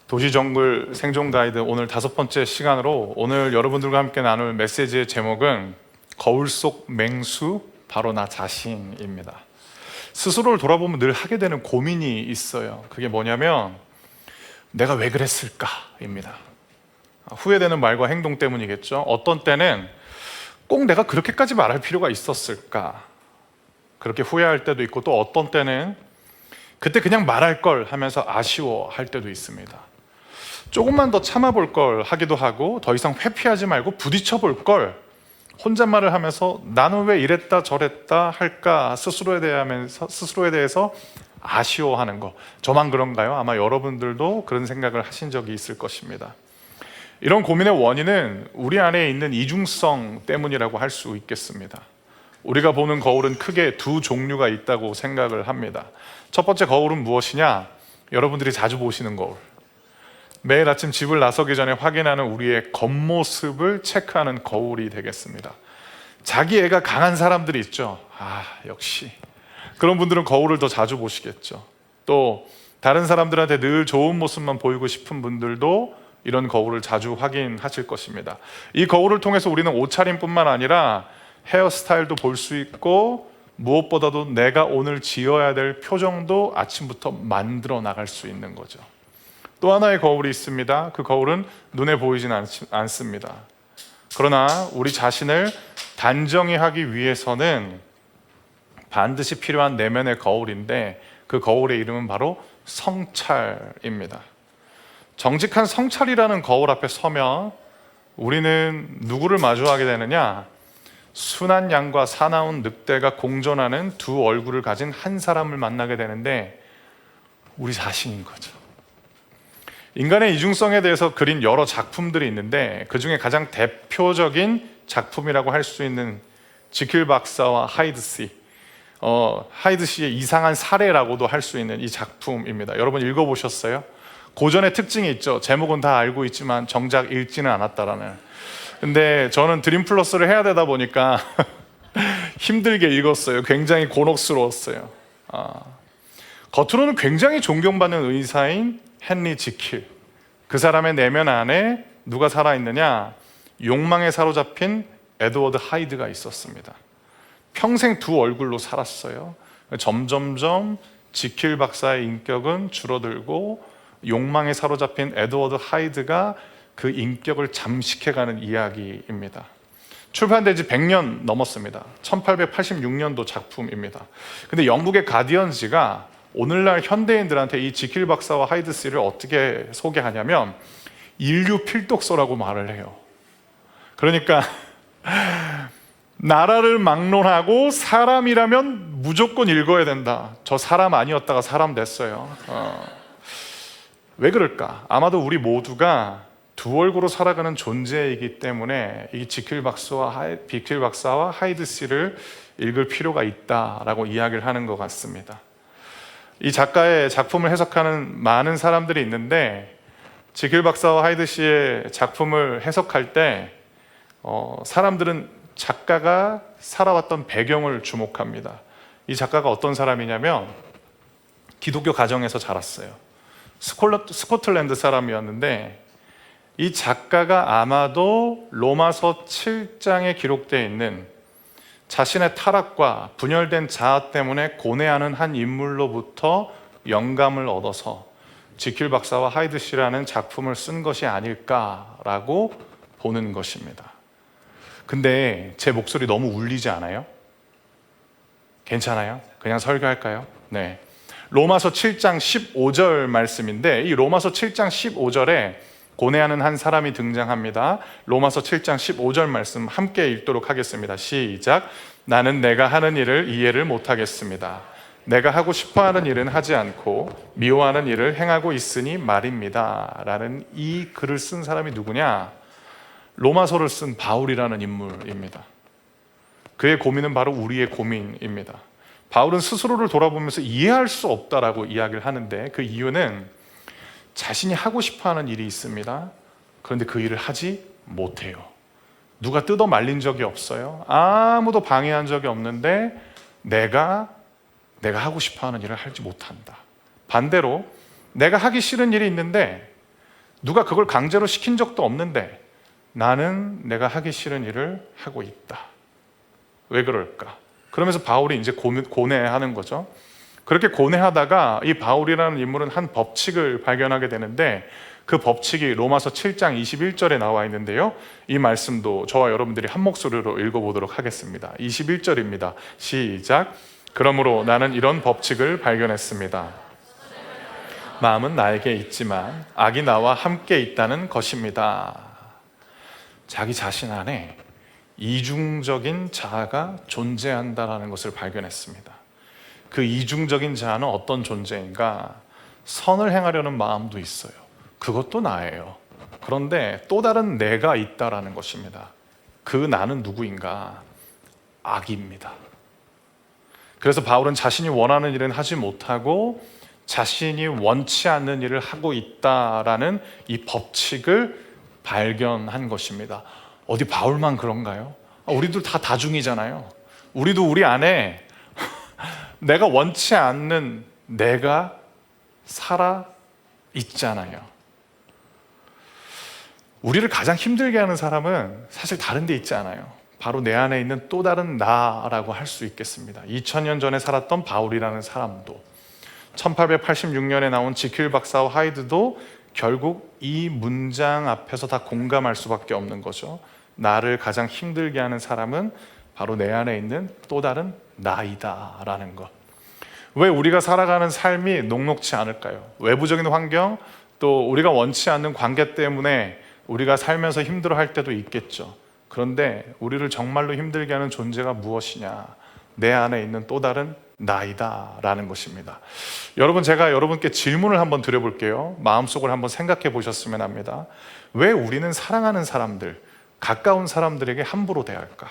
도시정글 생존 가이드 오늘 5번째 시간으로 오늘 여러분들과 함께 나눌 메시지의 제목은 거울 속 맹수 바로 나 자신입니다. 스스로를 돌아보면 늘 하게 되는 고민이 있어요. 그게 뭐냐면 내가 왜 그랬을까입니다. 후회되는 말과 행동 때문이겠죠. 어떤 때는 꼭 내가 그렇게까지 말할 필요가 있었을까, 그렇게 후회할 때도 있고, 또 어떤 때는 그때 그냥 말할 걸 하면서 아쉬워할 때도 있습니다. 조금만 더 참아볼 걸 하기도 하고, 더 이상 회피하지 말고 부딪혀볼 걸 혼잣말을 하면서 나는 왜 이랬다 저랬다 할까 스스로에 대해서 아쉬워하는 거. 저만 그런가요? 아마 여러분들도 그런 생각을 하신 적이 있을 것입니다. 이런 고민의 원인은 우리 안에 있는 이중성 때문이라고 할 수 있겠습니다. 우리가 보는 거울은 크게 두 종류가 있다고 생각을 합니다. 첫 번째 거울은 무엇이냐? 여러분들이 자주 보시는 거울. 매일 아침 집을 나서기 전에 확인하는 우리의 겉모습을 체크하는 거울이 되겠습니다. 자기 애가 강한 사람들이 있죠. 역시 그런 분들은 거울을 더 자주 보시겠죠. 또 다른 사람들한테 늘 좋은 모습만 보이고 싶은 분들도 이런 거울을 자주 확인하실 것입니다. 이 거울을 통해서 우리는 옷차림뿐만 아니라 헤어스타일도 볼 수 있고, 무엇보다도 내가 오늘 지어야 될 표정도 아침부터 만들어 나갈 수 있는 거죠. 또 하나의 거울이 있습니다. 그 거울은 눈에 보이진 않습니다. 그러나 우리 자신을 단정히 하기 위해서는 반드시 필요한 내면의 거울인데, 그 거울의 이름은 바로 성찰입니다. 정직한 성찰이라는 거울 앞에 서면 우리는 누구를 마주하게 되느냐? 순한 양과 사나운 늑대가 공존하는 두 얼굴을 가진 한 사람을 만나게 되는데, 우리 자신인 거죠. 인간의 이중성에 대해서 그린 여러 작품들이 있는데, 그 중에 가장 대표적인 작품이라고 할 수 있는 지킬 박사와 하이드 씨, 하이드 씨의 이상한 사례라고도 할 수 있는 이 작품입니다. 여러분 읽어보셨어요? 고전의 특징이 있죠. 제목은 다 알고 있지만 정작 읽지는 않았다라는. 근데 저는 드림 플러스를 해야 되다 보니까 힘들게 읽었어요. 굉장히 곤혹스러웠어요. 겉으로는 굉장히 존경받는 의사인 헨리 지킬, 그 사람의 내면 안에 누가 살아있느냐? 욕망에 사로잡힌 에드워드 하이드가 있었습니다. 평생 두 얼굴로 살았어요. 점점점 지킬 박사의 인격은 줄어들고, 욕망에 사로잡힌 에드워드 하이드가 그 인격을 잠식해가는 이야기입니다. 출판된 지 100년 넘었습니다. 1886년도 작품입니다. 근데 영국의 가디언지가 오늘날 현대인들한테 이 지킬 박사와 하이드 씨를 어떻게 소개하냐면 인류 필독서라고 말을 해요. 그러니까 나라를 막론하고 사람이라면 무조건 읽어야 된다. 저 사람 아니었다가 사람 됐어요. 왜 그럴까? 아마도 우리 모두가 두 얼굴로 살아가는 존재이기 때문에 이 지킬 박사와 하이드 씨를 읽을 필요가 있다라고 이야기를 하는 것 같습니다. 이 작가의 작품을 해석하는 많은 사람들이 있는데, 지킬 박사와 하이드 씨의 작품을 해석할 때 사람들은 작가가 살아왔던 배경을 주목합니다. 이 작가가 어떤 사람이냐면 기독교 가정에서 자랐어요. 스코틀랜드 사람이었는데, 이 작가가 아마도 로마서 7장에 기록되어 있는 자신의 타락과 분열된 자아 때문에 고뇌하는 한 인물로부터 영감을 얻어서 지킬 박사와 하이드 씨라는 작품을 쓴 것이 아닐까라고 보는 것입니다. 근데 제 목소리 너무 울리지 않아요? 괜찮아요? 그냥 설교할까요? 네. 로마서 7장 15절 말씀인데, 이 로마서 7장 15절에 고뇌하는 한 사람이 등장합니다. 로마서 7장 15절 말씀 함께 읽도록 하겠습니다. 시작. 나는 내가 하는 일을 이해를 못하겠습니다. 내가 하고 싶어하는 일은 하지 않고 미워하는 일을 행하고 있으니 말입니다. 라는 이 글을 쓴 사람이 누구냐? 로마서를 쓴 바울이라는 인물입니다. 그의 고민은 바로 우리의 고민입니다. 바울은 스스로를 돌아보면서 이해할 수 없다라고 이야기를 하는데, 그 이유는 자신이 하고 싶어하는 일이 있습니다. 그런데 그 일을 하지 못해요. 누가 뜯어 말린 적이 없어요. 아무도 방해한 적이 없는데 내가 하고 싶어하는 일을 하지 못한다. 반대로 내가 하기 싫은 일이 있는데 누가 그걸 강제로 시킨 적도 없는데 나는 내가 하기 싫은 일을 하고 있다. 왜 그럴까? 그러면서 바울이 이제 고뇌하는 거죠. 그렇게 고뇌하다가 이 바울이라는 인물은 한 법칙을 발견하게 되는데 그 법칙이 로마서 7장 21절에 나와 있는데요. 이 말씀도 저와 여러분들이 한 목소리로 읽어보도록 하겠습니다. 21절입니다. 시작. 그러므로 나는 이런 법칙을 발견했습니다. 마음은 나에게 있지만 악이 나와 함께 있다는 것입니다. 자기 자신 안에 이중적인 자아가 존재한다는 것을 발견했습니다. 그 이중적인 자아는 어떤 존재인가? 선을 행하려는 마음도 있어요. 그것도 나예요. 그런데 또 다른 내가 있다라는 것입니다. 그 나는 누구인가? 악입니다. 그래서 바울은 자신이 원하는 일은 하지 못하고 자신이 원치 않는 일을 하고 있다라는 이 법칙을 발견한 것입니다. 어디 바울만 그런가요? 우리도 다 다중이잖아요. 우리도 우리 안에 내가 원치 않는 내가 살아 있잖아요. 우리를 가장 힘들게 하는 사람은 사실 다른 데 있지 않아요. 바로 내 안에 있는 또 다른 나라고 할 수 있겠습니다. 2000년 전에 살았던 바울이라는 사람도, 1886년에 나온 지킬 박사와 하이드도 결국 이 문장 앞에서 다 공감할 수밖에 없는 거죠. 나를 가장 힘들게 하는 사람은 바로 내 안에 있는 또 다른 나이다 라는 것. 왜 우리가 살아가는 삶이 녹록치 않을까요? 외부적인 환경, 또 우리가 원치 않는 관계 때문에 우리가 살면서 힘들어할 때도 있겠죠. 그런데 우리를 정말로 힘들게 하는 존재가 무엇이냐? 내 안에 있는 또 다른 나이다 라는 것입니다. 여러분, 제가 여러분께 질문을 한번 드려볼게요. 마음속을 한번 생각해 보셨으면 합니다. 왜 우리는 사랑하는 사람들, 가까운 사람들에게 함부로 대할까?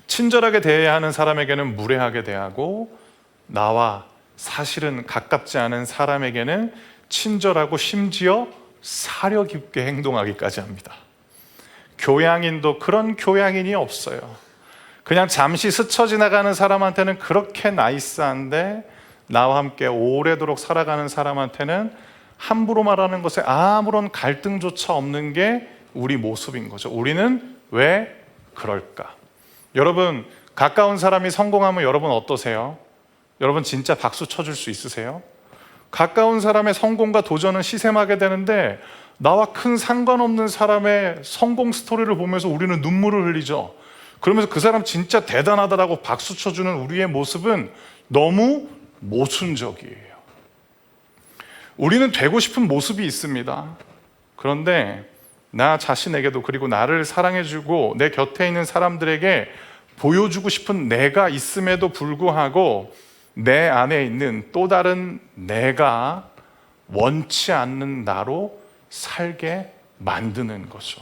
친절하게 대해야 하는 사람에게는 무례하게 대하고, 나와 사실은 가깝지 않은 사람에게는 친절하고 심지어 사려 깊게 행동하기까지 합니다. 교양인도 그런 교양인이 없어요. 그냥 잠시 스쳐 지나가는 사람한테는 그렇게 나이스한데 나와 함께 오래도록 살아가는 사람한테는 함부로 말하는 것에 아무런 갈등조차 없는 게 우리 모습인 거죠. 우리는 왜 그럴까? 여러분, 가까운 사람이 성공하면 여러분 어떠세요? 여러분 진짜 박수 쳐줄 수 있으세요? 가까운 사람의 성공과 도전은 시샘하게 되는데 나와 큰 상관없는 사람의 성공 스토리를 보면서 우리는 눈물을 흘리죠. 그러면서 그 사람 진짜 대단하다라고 박수 쳐주는 우리의 모습은 너무 모순적이에요. 우리는 되고 싶은 모습이 있습니다. 그런데 나 자신에게도, 그리고 나를 사랑해주고 내 곁에 있는 사람들에게 보여주고 싶은 내가 있음에도 불구하고 내 안에 있는 또 다른 내가 원치 않는 나로 살게 만드는 거죠.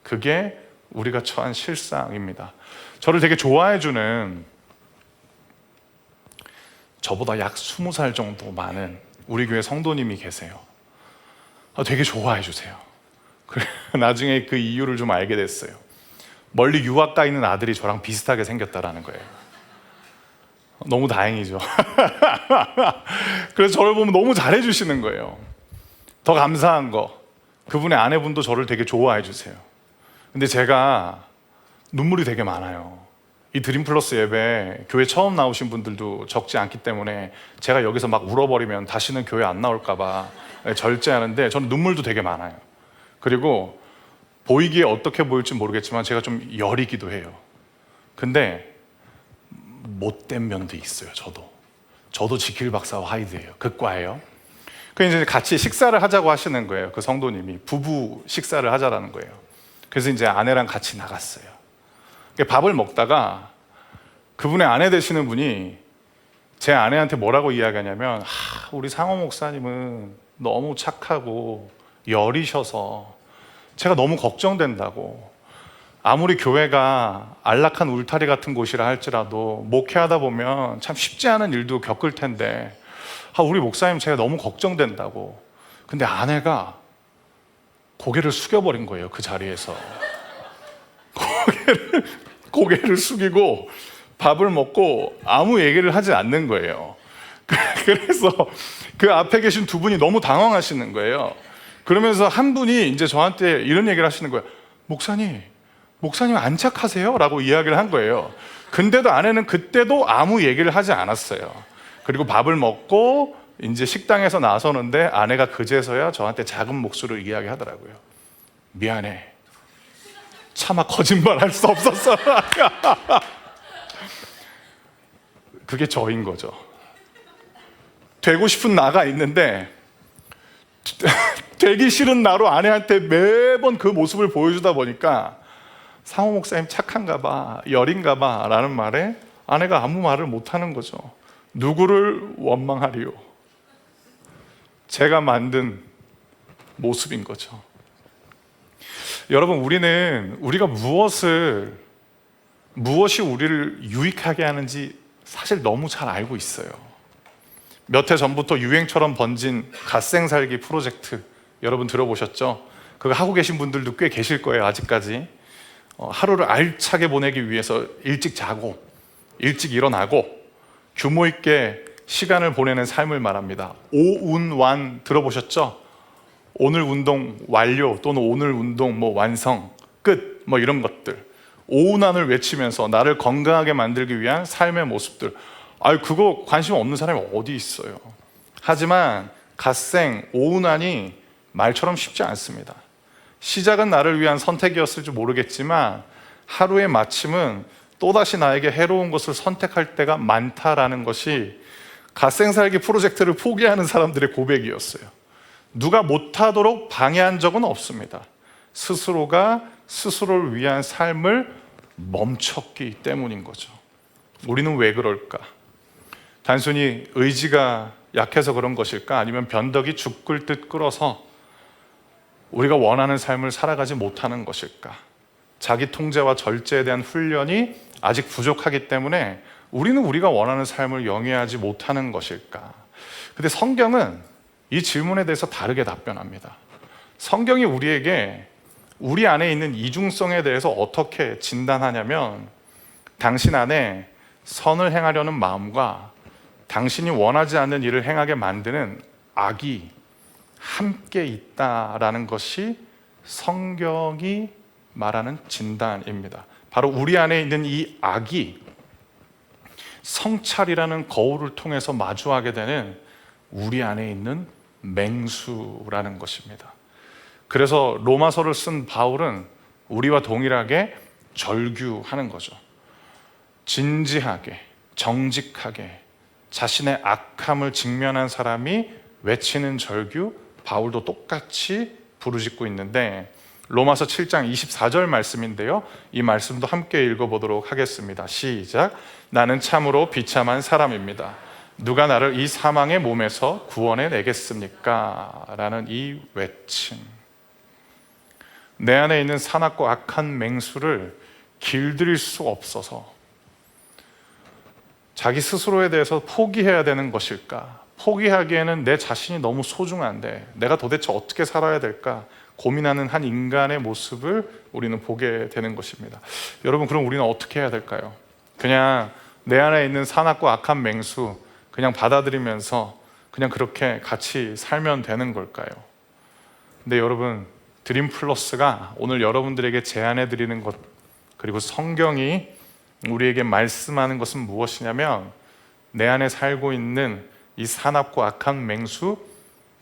그게 우리가 처한 실상입니다. 저를 되게 좋아해주는, 저보다 약 20살 정도 많은 우리 교회 성도님이 계세요. 되게 좋아해 주세요. 나중에 그 이유를 좀 알게 됐어요. 멀리 유학 가 있는 아들이 저랑 비슷하게 생겼다라는 거예요. 너무 다행이죠. 그래서 저를 보면 너무 잘해 주시는 거예요. 더 감사한 거, 그분의 아내분도 저를 되게 좋아해 주세요. 근데 제가 눈물이 되게 많아요. 이 드림 플러스 예배 교회 처음 나오신 분들도 적지 않기 때문에 제가 여기서 막 울어버리면 다시는 교회 안 나올까 봐 절제하는데 저는 눈물도 되게 많아요. 그리고 보이기에 어떻게 보일지 모르겠지만 제가 좀 여리기도 해요. 근데 못된 면도 있어요. 저도 지킬 박사와 하이드예요. 극과예요. 그래서 이제 같이 식사를 하자고 하시는 거예요. 그 성도님이 부부 식사를 하자라는 거예요. 그래서 이제 아내랑 같이 나갔어요. 밥을 먹다가 그분의 아내 되시는 분이 제 아내한테 뭐라고 이야기하냐면, 우리 상호 목사님은 너무 착하고 여리셔서 제가 너무 걱정된다고. 아무리 교회가 안락한 울타리 같은 곳이라 할지라도 목회하다 보면 참 쉽지 않은 일도 겪을 텐데 우리 목사님 제가 너무 걱정된다고. 근데 아내가 고개를 숙여버린 거예요. 그 자리에서 고개를 숙이고 밥을 먹고 아무 얘기를 하지 않는 거예요. 그래서 그 앞에 계신 두 분이 너무 당황하시는 거예요. 그러면서 한 분이 이제 저한테 이런 얘기를 하시는 거예요. 목사님 안착하세요? 라고 이야기를 한 거예요. 근데도 아내는 그때도 아무 얘기를 하지 않았어요. 그리고 밥을 먹고 이제 식당에서 나서는데 아내가 그제서야 저한테 작은 목소리로 이야기하더라고요. 미안해. 차마 거짓말 할 수 없었어. 그게 저인 거죠. 되고 싶은 나가 있는데 되기 싫은 나로 아내한테 매번 그 모습을 보여주다 보니까 상호 목사님 착한가 봐, 열인가 봐 라는 말에 아내가 아무 말을 못하는 거죠. 누구를 원망하리요? 제가 만든 모습인 거죠. 여러분, 우리가 무엇이 우리를 유익하게 하는지 사실 너무 잘 알고 있어요. 몇 해 전부터 유행처럼 번진 갓생살기 프로젝트 여러분 들어보셨죠? 그거 하고 계신 분들도 꽤 계실 거예요. 아직까지 하루를 알차게 보내기 위해서 일찍 자고 일찍 일어나고 규모 있게 시간을 보내는 삶을 말합니다. 오운완 들어보셨죠? 오늘 운동 완료 또는 오늘 운동 완성 끝 이런 것들, 오운완을 외치면서 나를 건강하게 만들기 위한 삶의 모습들. 그거 관심 없는 사람이 어디 있어요? 하지만 갓생 오운완이 말처럼 쉽지 않습니다. 시작은 나를 위한 선택이었을지 모르겠지만 하루의 마침은 또다시 나에게 해로운 것을 선택할 때가 많다라는 것이 갓생살기 프로젝트를 포기하는 사람들의 고백이었어요. 누가 못하도록 방해한 적은 없습니다. 스스로가 스스로를 위한 삶을 멈췄기 때문인 거죠. 우리는 왜 그럴까? 단순히 의지가 약해서 그런 것일까? 아니면 변덕이 죽을 듯 끓어서 우리가 원하는 삶을 살아가지 못하는 것일까? 자기 통제와 절제에 대한 훈련이 아직 부족하기 때문에 우리는 우리가 원하는 삶을 영위하지 못하는 것일까? 근데 성경은 이 질문에 대해서 다르게 답변합니다. 성경이 우리에게 우리 안에 있는 이중성에 대해서 어떻게 진단하냐면, 당신 안에 선을 행하려는 마음과 당신이 원하지 않는 일을 행하게 만드는 악이 함께 있다라는 것이 성경이 말하는 진단입니다. 바로 우리 안에 있는 이 악이 성찰이라는 거울을 통해서 마주하게 되는 우리 안에 있는 맹수라는 것입니다. 그래서 로마서를 쓴 바울은 우리와 동일하게 절규하는 거죠. 진지하게, 정직하게 자신의 악함을 직면한 사람이 외치는 절규, 바울도 똑같이 부르짖고 있는데, 로마서 7장 24절 말씀인데요, 이 말씀도 함께 읽어보도록 하겠습니다. 시작. 나는 참으로 비참한 사람입니다. 누가 나를 이 사망의 몸에서 구원해 내겠습니까? 라는 이 외침. 내 안에 있는 산악고 악한 맹수를 길들일 수 없어서 자기 스스로에 대해서 포기해야 되는 것일까? 포기하기에는 내 자신이 너무 소중한데 내가 도대체 어떻게 살아야 될까? 고민하는 한 인간의 모습을 우리는 보게 되는 것입니다. 여러분, 그럼 우리는 어떻게 해야 될까요? 그냥 내 안에 있는 산악고 악한 맹수 그냥 받아들이면서 그냥 그렇게 같이 살면 되는 걸까요? 근데 여러분, 드림 플러스가 오늘 여러분들에게 제안해 드리는 것, 그리고 성경이 우리에게 말씀하는 것은 무엇이냐면, 내 안에 살고 있는 이 산악고 악한 맹수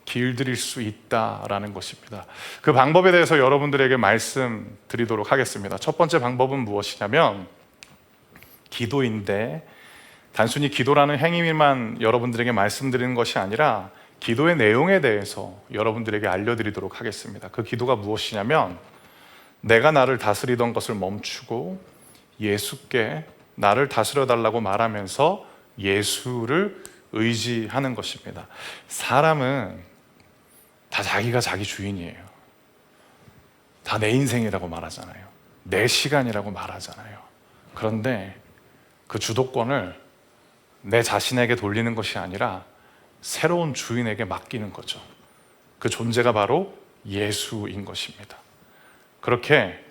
길들일 수 있다라는 것입니다. 그 방법에 대해서 여러분들에게 말씀드리도록 하겠습니다. 첫 번째 방법은 무엇이냐면 기도인데, 단순히 기도라는 행위만 여러분들에게 말씀드리는 것이 아니라 기도의 내용에 대해서 여러분들에게 알려드리도록 하겠습니다. 그 기도가 무엇이냐면, 내가 나를 다스리던 것을 멈추고 예수께 나를 다스려 달라고 말하면서 예수를 의지하는 것입니다. 사람은 다 자기가 자기 주인이에요. 다 내 인생이라고 말하잖아요. 내 시간이라고 말하잖아요. 그런데 그 주도권을 내 자신에게 돌리는 것이 아니라 새로운 주인에게 맡기는 거죠. 그 존재가 바로 예수인 것입니다. 그렇게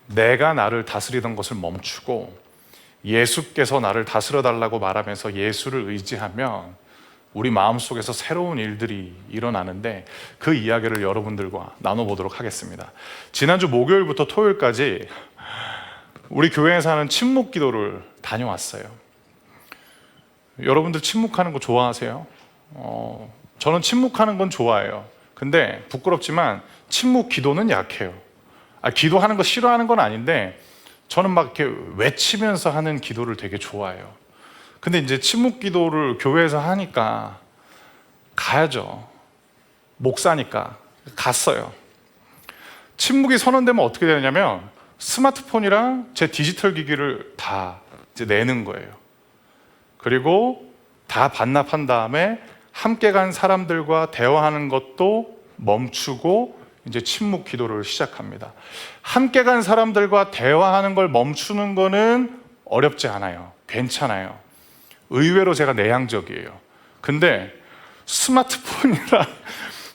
내가 나를 다스리던 것을 멈추고 예수께서 나를 다스려 달라고 말하면서 예수를 의지하면 우리 마음속에서 새로운 일들이 일어나는데 그 이야기를 여러분들과 나눠보도록 하겠습니다. 지난주 목요일부터 토요일까지 우리 교회에서 하는 침묵 기도를 다녀왔어요. 여러분들 침묵하는 거 좋아하세요? 저는 침묵하는 건 좋아해요. 근데 부끄럽지만 침묵 기도는 약해요. 기도하는 거 싫어하는 건 아닌데 저는 막 이렇게 외치면서 하는 기도를 되게 좋아해요. 근데 이제 침묵 기도를 교회에서 하니까 가야죠. 목사니까 갔어요. 침묵이 선언되면 어떻게 되냐면 스마트폰이랑 제 디지털 기기를 다 이제 내는 거예요. 그리고 다 반납한 다음에 함께 간 사람들과 대화하는 것도 멈추고 이제 침묵 기도를 시작합니다. 함께 간 사람들과 대화하는 걸 멈추는 거는 어렵지 않아요. 괜찮아요. 의외로 제가 내향적이에요. 근데 스마트폰이랑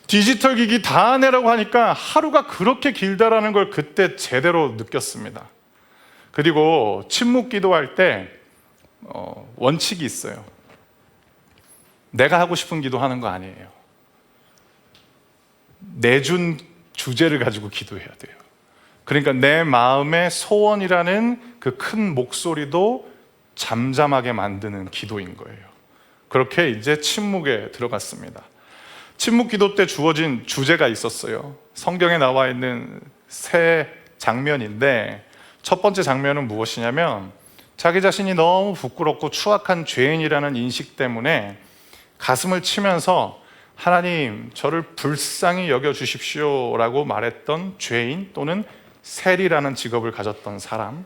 디지털 기기 다 내라고 하니까 하루가 그렇게 길다라는 걸 그때 제대로 느꼈습니다. 그리고 침묵 기도할 때 원칙이 있어요. 내가 하고 싶은 기도하는 거 아니에요. 내준 주제를 가지고 기도해야 돼요. 그러니까 내 마음의 소원이라는 그 큰 목소리도 잠잠하게 만드는 기도인 거예요. 그렇게 이제 침묵에 들어갔습니다. 침묵 기도 때 주어진 주제가 있었어요. 성경에 나와 있는 세 장면인데 첫 번째 장면은 무엇이냐면 자기 자신이 너무 부끄럽고 추악한 죄인이라는 인식 때문에 가슴을 치면서 하나님 저를 불쌍히 여겨주십시오 라고 말했던 죄인 또는 세리라는 직업을 가졌던 사람,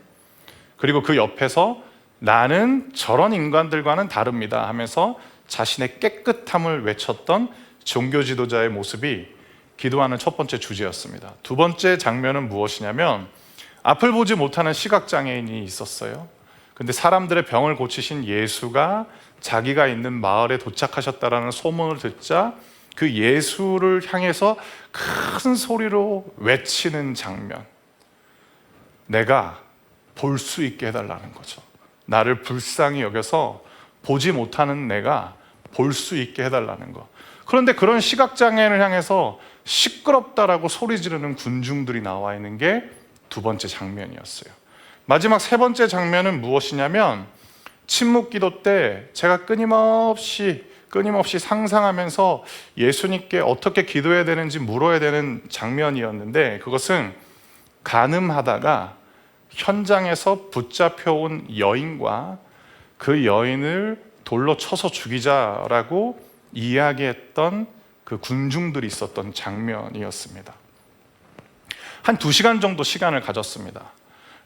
그리고 그 옆에서 나는 저런 인간들과는 다릅니다 하면서 자신의 깨끗함을 외쳤던 종교 지도자의 모습이 기도하는 첫 번째 주제였습니다. 두 번째 장면은 무엇이냐면 앞을 보지 못하는 시각장애인이 있었어요. 근데 사람들의 병을 고치신 예수가 자기가 있는 마을에 도착하셨다라는 소문을 듣자 그 예수를 향해서 큰 소리로 외치는 장면. 내가 볼 수 있게 해달라는 거죠. 나를 불쌍히 여겨서 보지 못하는 내가 볼 수 있게 해달라는 거. 그런데 그런 시각장애인을 향해서 시끄럽다라고 소리 지르는 군중들이 나와 있는 게 두 번째 장면이었어요. 마지막 세 번째 장면은 무엇이냐면 침묵 기도 때 제가 끊임없이 상상하면서 예수님께 어떻게 기도해야 되는지 물어야 되는 장면이었는데 그것은 간음하다가 현장에서 붙잡혀온 여인과 그 여인을 돌로 쳐서 죽이자라고 이야기했던 그 군중들이 있었던 장면이었습니다. 한 2시간 정도 시간을 가졌습니다.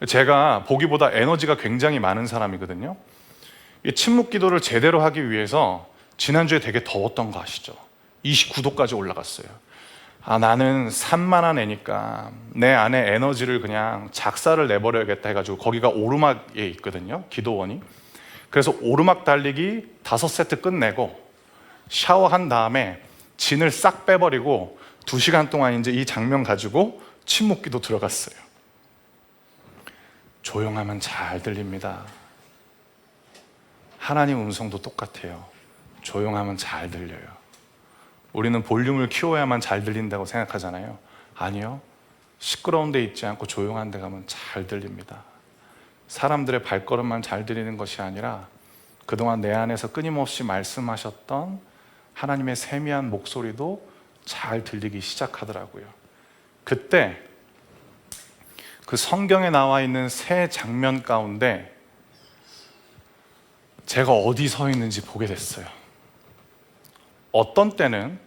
제가 보기보다 에너지가 굉장히 많은 사람이거든요. 이 침묵 기도를 제대로 하기 위해서 지난주에 되게 더웠던 거 아시죠? 29도까지 올라갔어요. 나는 산만한 애니까 내 안에 에너지를 그냥 작사를 내버려야겠다 해가지고 거기가 오르막에 있거든요, 기도원이. 그래서 오르막 달리기 5세트 끝내고 샤워한 다음에 진을 싹 빼버리고 2시간 동안 이제 이 장면 가지고 침묵 기도 들어갔어요. 조용하면 잘 들립니다. 하나님 음성도 똑같아요. 조용하면 잘 들려요. 우리는 볼륨을 키워야만 잘 들린다고 생각하잖아요. 아니요. 시끄러운 데 있지 않고 조용한 데 가면 잘 들립니다. 사람들의 발걸음만 잘 들리는 것이 아니라 그동안 내 안에서 끊임없이 말씀하셨던 하나님의 세미한 목소리도 잘 들리기 시작하더라고요. 그때 그 성경에 나와 있는 세 장면 가운데 제가 어디 서 있는지 보게 됐어요. 어떤 때는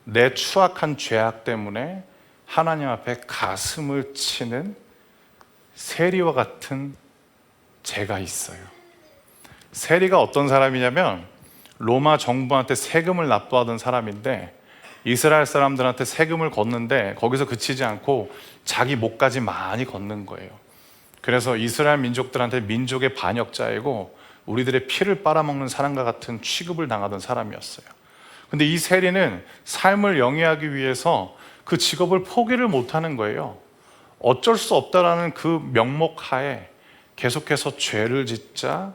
내 추악한 죄악 때문에 하나님 앞에 가슴을 치는 세리와 같은 제가 있어요. 세리가 어떤 사람이냐면 로마 정부한테 세금을 납부하던 사람인데 이스라엘 사람들한테 세금을 걷는데 거기서 그치지 않고 자기 목까지 많이 걷는 거예요. 그래서 이스라엘 민족들한테 민족의 반역자이고 우리들의 피를 빨아먹는 사람과 같은 취급을 당하던 사람이었어요. 근데 이 세리는 삶을 영위하기 위해서 그 직업을 포기를 못하는 거예요. 어쩔 수 없다라는 그 명목하에 계속해서 죄를 짓자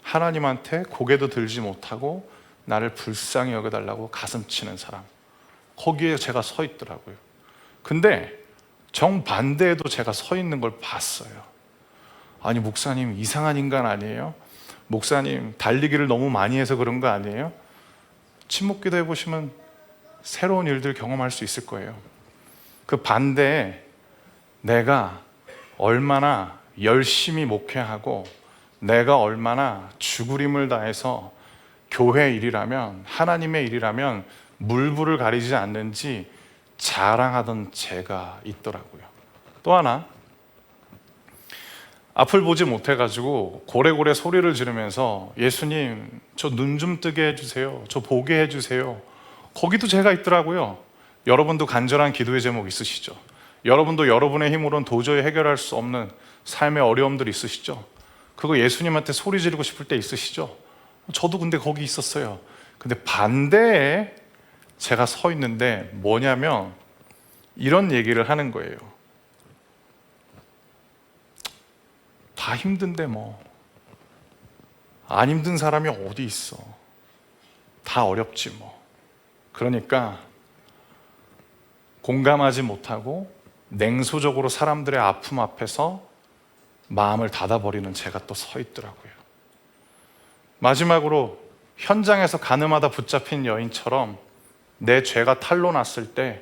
하나님한테 고개도 들지 못하고 나를 불쌍히 여겨달라고 가슴 치는 사람, 거기에 제가 서 있더라고요. 근데 정반대에도 제가 서 있는 걸 봤어요. 아니, 목사님 이상한 인간 아니에요? 목사님 달리기를 너무 많이 해서 그런 거 아니에요? 침묵기도 해보시면 새로운 일들 경험할 수 있을 거예요. 그 반대에 내가 얼마나 열심히 목회하고 내가 얼마나 죽으림을 다해서 교회 일이라면, 하나님의 일이라면 물불을 가리지 않는지 자랑하던 제가 있더라고요. 또 하나, 앞을 보지 못해가지고 고래고래 소리를 지르면서 예수님 저 눈 좀 뜨게 해주세요, 저 보게 해주세요, 거기도 제가 있더라고요. 여러분도 간절한 기도의 제목 있으시죠? 여러분도 여러분의 힘으로는 도저히 해결할 수 없는 삶의 어려움들 있으시죠? 그거 예수님한테 소리 지르고 싶을 때 있으시죠? 저도 근데 거기 있었어요. 근데 반대에 제가 서 있는데 뭐냐면 이런 얘기를 하는 거예요. 다 힘든데 뭐, 안 힘든 사람이 어디 있어, 다 어렵지 뭐. 그러니까 공감하지 못하고 냉소적으로 사람들의 아픔 앞에서 마음을 닫아버리는 제가 또 서 있더라고요. 마지막으로 현장에서 가늠하다 붙잡힌 여인처럼 내 죄가 탄로났을 때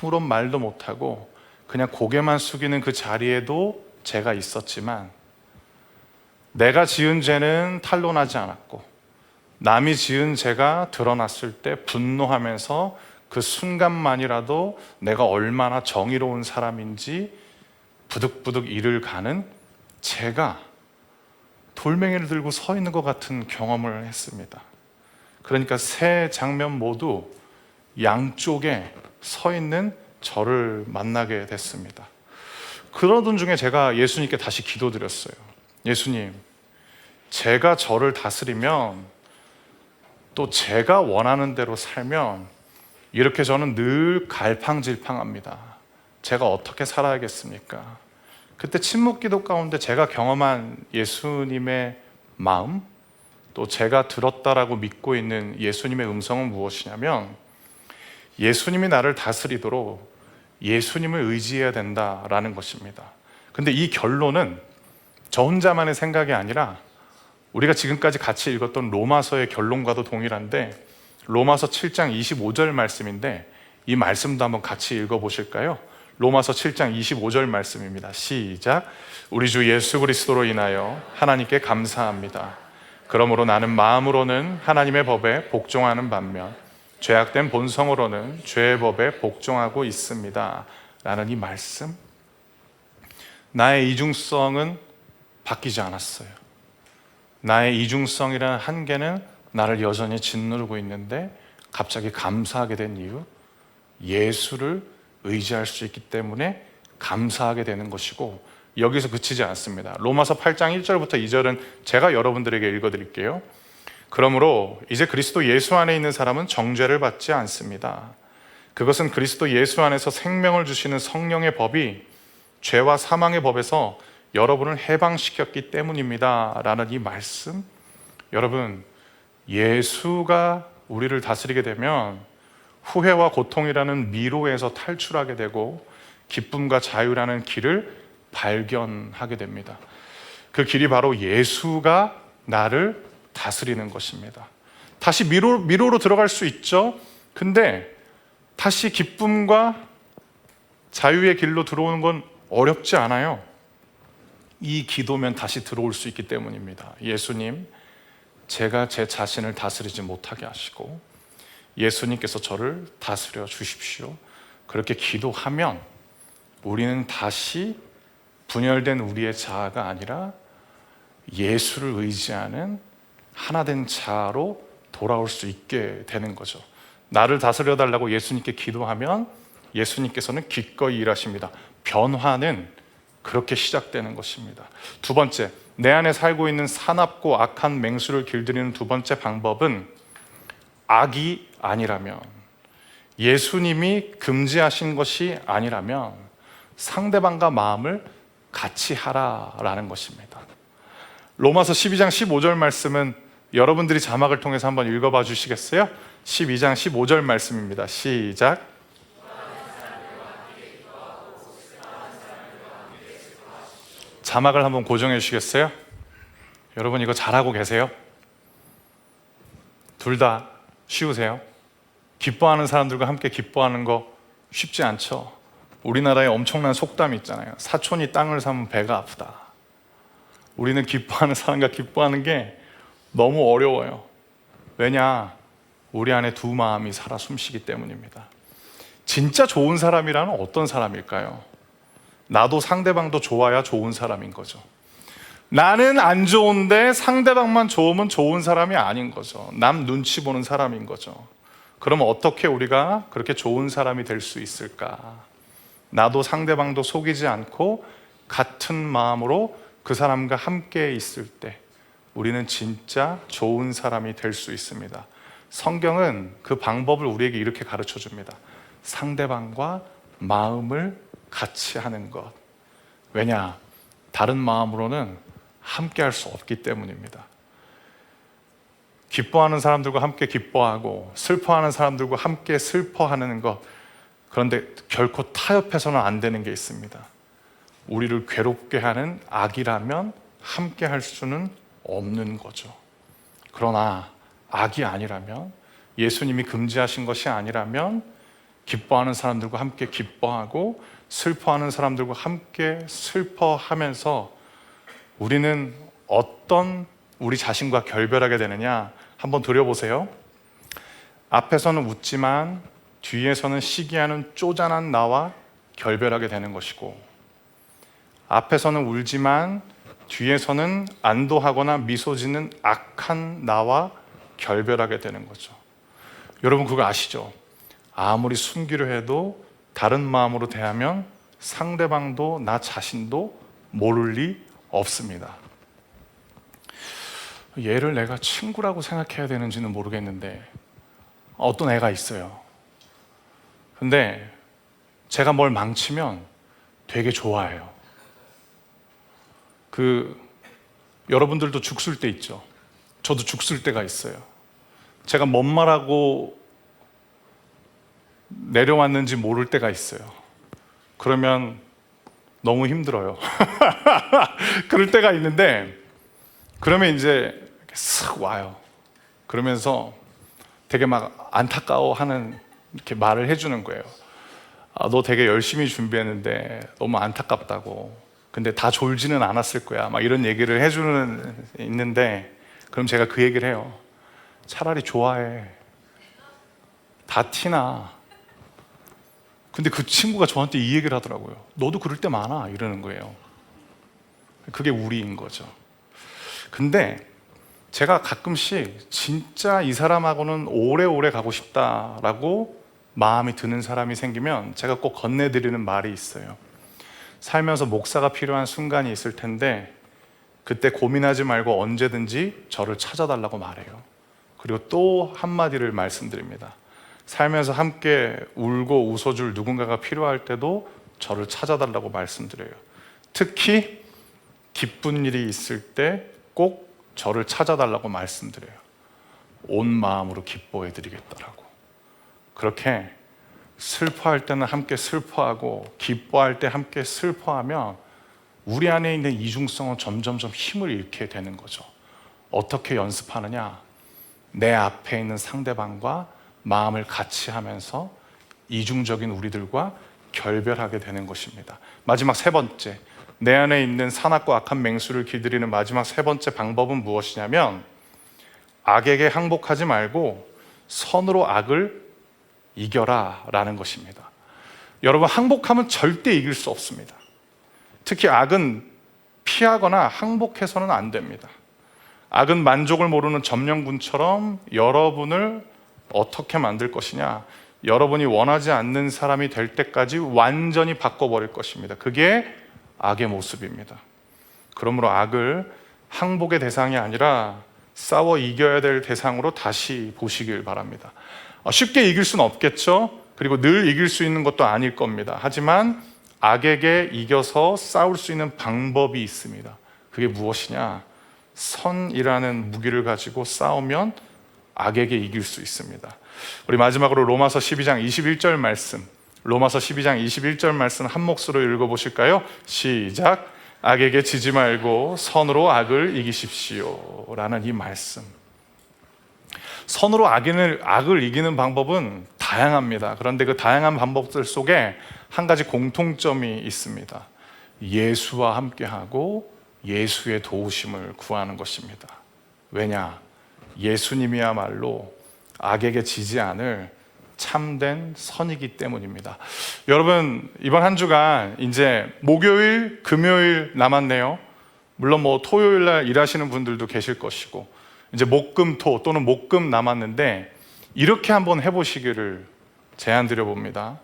아무런 말도 못하고 그냥 고개만 숙이는 그 자리에도 제가 있었지만, 내가 지은 죄는 탄로나지 않았고 남이 지은 죄가 드러났을 때 분노하면서 그 순간만이라도 내가 얼마나 정의로운 사람인지 부득부득 일을 가는 제가 돌멩이를 들고 서 있는 것 같은 경험을 했습니다. 그러니까 세 장면 모두 양쪽에 서 있는 저를 만나게 됐습니다. 그러던 중에 제가 예수님께 다시 기도드렸어요. 예수님, 제가 저를 다스리면, 또 제가 원하는 대로 살면 이렇게 저는 늘 갈팡질팡합니다. 제가 어떻게 살아야겠습니까? 그때 침묵기도 가운데 제가 경험한 예수님의 마음, 또 제가 들었다라고 믿고 있는 예수님의 음성은 무엇이냐면, 예수님이 나를 다스리도록 예수님을 의지해야 된다라는 것입니다. 근데 이 결론은 저 혼자만의 생각이 아니라 우리가 지금까지 같이 읽었던 로마서의 결론과도 동일한데, 로마서 7장 25절 말씀인데 이 말씀도 한번 같이 읽어보실까요? 로마서 7장 25절 말씀입니다. 시작. 우리 주 예수 그리스도로 인하여 하나님께 감사합니다. 그러므로 나는 마음으로는 하나님의 법에 복종하는 반면 죄악된 본성으로는 죄의 법에 복종하고 있습니다. 라는 이 말씀, 나의 이중성은 바뀌지 않았어요. 나의 이중성이라는 한계는 나를 여전히 짓누르고 있는데 갑자기 감사하게 된 이유, 예수를 의지할 수 있기 때문에 감사하게 되는 것이고, 여기서 그치지 않습니다. 로마서 8장 1절부터 2절은 제가 여러분들에게 읽어드릴게요. 그러므로 이제 그리스도 예수 안에 있는 사람은 정죄를 받지 않습니다. 그것은 그리스도 예수 안에서 생명을 주시는 성령의 법이 죄와 사망의 법에서 여러분을 해방시켰기 때문입니다. 라는 이 말씀, 여러분, 예수가 우리를 다스리게 되면 후회와 고통이라는 미로에서 탈출하게 되고 기쁨과 자유라는 길을 발견하게 됩니다. 그 길이 바로 예수가 나를 다스리는 것입니다. 다시 미로로 들어갈 수 있죠. 근데 다시 기쁨과 자유의 길로 들어오는 건 어렵지 않아요. 이 기도면 다시 들어올 수 있기 때문입니다. 예수님, 제가 제 자신을 다스리지 못하게 하시고 예수님께서 저를 다스려 주십시오. 그렇게 기도하면 우리는 다시 분열된 우리의 자아가 아니라 예수를 의지하는 하나된 자아로 돌아올 수 있게 되는 거죠. 나를 다스려 달라고 예수님께 기도하면 예수님께서는 기꺼이 일하십니다. 변화는 그렇게 시작되는 것입니다. 두 번째, 내 안에 살고 있는 사납고 악한 맹수를 길들이는 두 번째 방법은, 악이 아니라면, 예수님이 금지하신 것이 아니라면 상대방과 마음을 같이 하라라는 것입니다. 로마서 12장 15절 말씀은 여러분들이 자막을 통해서 한번 읽어봐 주시겠어요? 12장 15절 말씀입니다. 시작. 자막을 한번 고정해 주시겠어요? 여러분 이거 잘하고 계세요? 둘 다 쉬우세요? 기뻐하는 사람들과 함께 기뻐하는 거 쉽지 않죠? 우리나라에 엄청난 속담이 있잖아요. 사촌이 땅을 사면 배가 아프다. 우리는 기뻐하는 사람과 기뻐하는 게 너무 어려워요. 왜냐? 우리 안에 두 마음이 살아 숨쉬기 때문입니다. 진짜 좋은 사람이라는 어떤 사람일까요? 나도 상대방도 좋아야 좋은 사람인 거죠. 나는 안 좋은데 상대방만 좋으면 좋은 사람이 아닌 거죠. 남 눈치 보는 사람인 거죠. 그러면 어떻게 우리가 그렇게 좋은 사람이 될 수 있을까? 나도 상대방도 속이지 않고 같은 마음으로 그 사람과 함께 있을 때 우리는 진짜 좋은 사람이 될 수 있습니다. 성경은 그 방법을 우리에게 이렇게 가르쳐 줍니다. 상대방과 마음을 같이 하는 것. 왜냐? 다른 마음으로는 함께 할 수 없기 때문입니다. 기뻐하는 사람들과 함께 기뻐하고 슬퍼하는 사람들과 함께 슬퍼하는 것. 그런데 결코 타협해서는 안 되는 게 있습니다. 우리를 괴롭게 하는 악이라면 함께 할 수는 없는 거죠. 그러나 악이 아니라면, 예수님이 금지하신 것이 아니라면 기뻐하는 사람들과 함께 기뻐하고 슬퍼하는 사람들과 함께 슬퍼하면서 우리는 어떤 우리 자신과 결별하게 되느냐 한번 들여보세요. 앞에서는 웃지만 뒤에서는 시기하는 쪼잔한 나와 결별하게 되는 것이고, 앞에서는 울지만 뒤에서는 안도하거나 미소 짓는 악한 나와 결별하게 되는 거죠. 여러분 그거 아시죠? 아무리 숨기려 해도 다른 마음으로 대하면 상대방도 나 자신도 모를 리 없습니다. 얘를 내가 친구라고 생각해야 되는지는 모르겠는데 어떤 애가 있어요. 근데 제가 뭘 망치면 되게 좋아해요. 여러분들도 죽술 때 있죠? 저도 죽술 때가 있어요. 제가 뭔 말하고 내려왔는지 모를 때가 있어요. 그러면 너무 힘들어요. 그럴 때가 있는데, 그러면 이제 쓱 와요. 그러면서 되게 막 안타까워하는 이렇게 말을 해주는 거예요. 너 되게 열심히 준비했는데 너무 안타깝다고. 근데 다 졸지는 않았을 거야. 막 이런 얘기를 해주는 있는데, 그럼 제가 그 얘기를 해요. 차라리 좋아해. 다 티나. 근데 그 친구가 저한테 이 얘기를 하더라고요. 너도 그럴 때 많아. 이러는 거예요. 그게 우리인 거죠. 근데 제가 가끔씩 진짜 이 사람하고는 오래오래 가고 싶다라고 마음이 드는 사람이 생기면 제가 꼭 건네드리는 말이 있어요. 살면서 목사가 필요한 순간이 있을 텐데 그때 고민하지 말고 언제든지 저를 찾아달라고 말해요. 그리고 또 한마디를 말씀드립니다. 살면서 함께 울고 웃어줄 누군가가 필요할 때도 저를 찾아달라고 말씀드려요. 특히 기쁜 일이 있을 때 꼭 저를 찾아달라고 말씀드려요. 온 마음으로 기뻐해드리겠다라고. 그렇게 슬퍼할 때는 함께 슬퍼하고 기뻐할 때 함께 슬퍼하면 우리 안에 있는 이중성은 점점점 힘을 잃게 되는 거죠. 어떻게 연습하느냐? 내 앞에 있는 상대방과 마음을 같이 하면서 이중적인 우리들과 결별하게 되는 것입니다. 마지막 세 번째, 내 안에 있는 산악과 악한 맹수를 길들이는 마지막 세 번째 방법은 무엇이냐면, 악에게 항복하지 말고 선으로 악을 이겨라 라는 것입니다. 여러분, 항복하면 절대 이길 수 없습니다. 특히 악은 피하거나 항복해서는 안 됩니다. 악은 만족을 모르는 점령군처럼 여러분을 어떻게 만들 것이냐, 여러분이 원하지 않는 사람이 될 때까지 완전히 바꿔버릴 것입니다. 그게 악의 모습입니다. 그러므로 악을 항복의 대상이 아니라 싸워 이겨야 될 대상으로 다시 보시길 바랍니다. 쉽게 이길 수는 없겠죠. 그리고 늘 이길 수 있는 것도 아닐 겁니다. 하지만 악에게 이겨서 싸울 수 있는 방법이 있습니다. 그게 무엇이냐? 선이라는 무기를 가지고 싸우면 악에게 이길 수 있습니다. 우리 마지막으로 로마서 12장 21절 말씀, 로마서 12장 21절 말씀 한 몫으로 읽어보실까요? 시작. 악에게 지지 말고 선으로 악을 이기십시오 라는 이 말씀. 선으로 악을 이기는 방법은 다양합니다. 그런데 그 다양한 방법들 속에 한 가지 공통점이 있습니다. 예수와 함께하고 예수의 도우심을 구하는 것입니다. 왜냐? 예수님이야말로 악에게 지지 않을 참된 선이기 때문입니다. 여러분, 이번 한 주간 이제 목요일, 금요일 남았네요. 물론 토요일 날 일하시는 분들도 계실 것이고, 이제 목금토 또는 목금 남았는데, 이렇게 한번 해보시기를 제안드려 봅니다.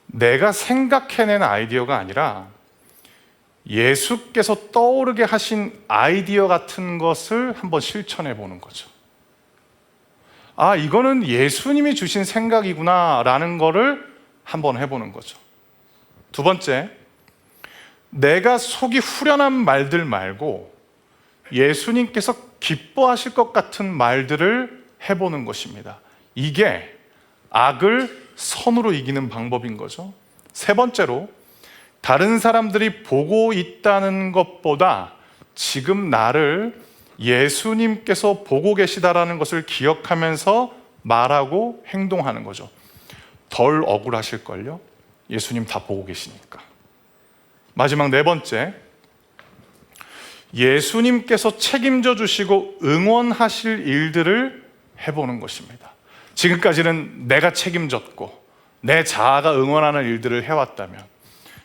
내가 생각해낸 아이디어가 아니라 예수께서 떠오르게 하신 아이디어 같은 것을 한번 실천해 보는 거죠. 아, 이거는 예수님이 주신 생각이구나 라는 거를 한번 해보는 거죠. 두 번째, 내가 속이 후련한 말들 말고 예수님께서 기뻐하실 것 같은 말들을 해보는 것입니다. 이게 악을 선으로 이기는 방법인 거죠. 세 번째로, 다른 사람들이 보고 있다는 것보다 지금 나를 예수님께서 보고 계시다라는 것을 기억하면서 말하고 행동하는 거죠. 덜 억울하실걸요? 예수님 다 보고 계시니까. 마지막 네 번째, 예수님께서 책임져 주시고 응원하실 일들을 해보는 것입니다. 지금까지는 내가 책임졌고 내 자아가 응원하는 일들을 해왔다면,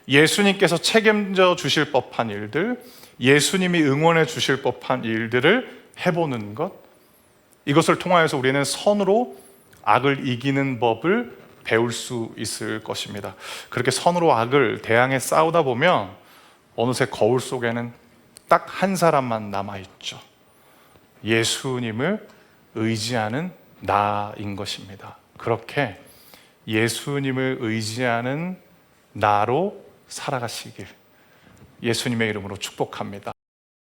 예수님께서 책임져 주실 법한 일들, 예수님이 응원해 주실 법한 일들을 해보는 것, 이것을 통하여서 우리는 선으로 악을 이기는 법을 배울 수 있을 것입니다. 그렇게 선으로 악을 대항해 싸우다 보면 어느새 거울 속에는 딱 한 사람만 남아있죠. 예수님을 의지하는 나인 것입니다. 그렇게 예수님을 의지하는 나로 살아가시길 예수님의 이름으로 축복합니다.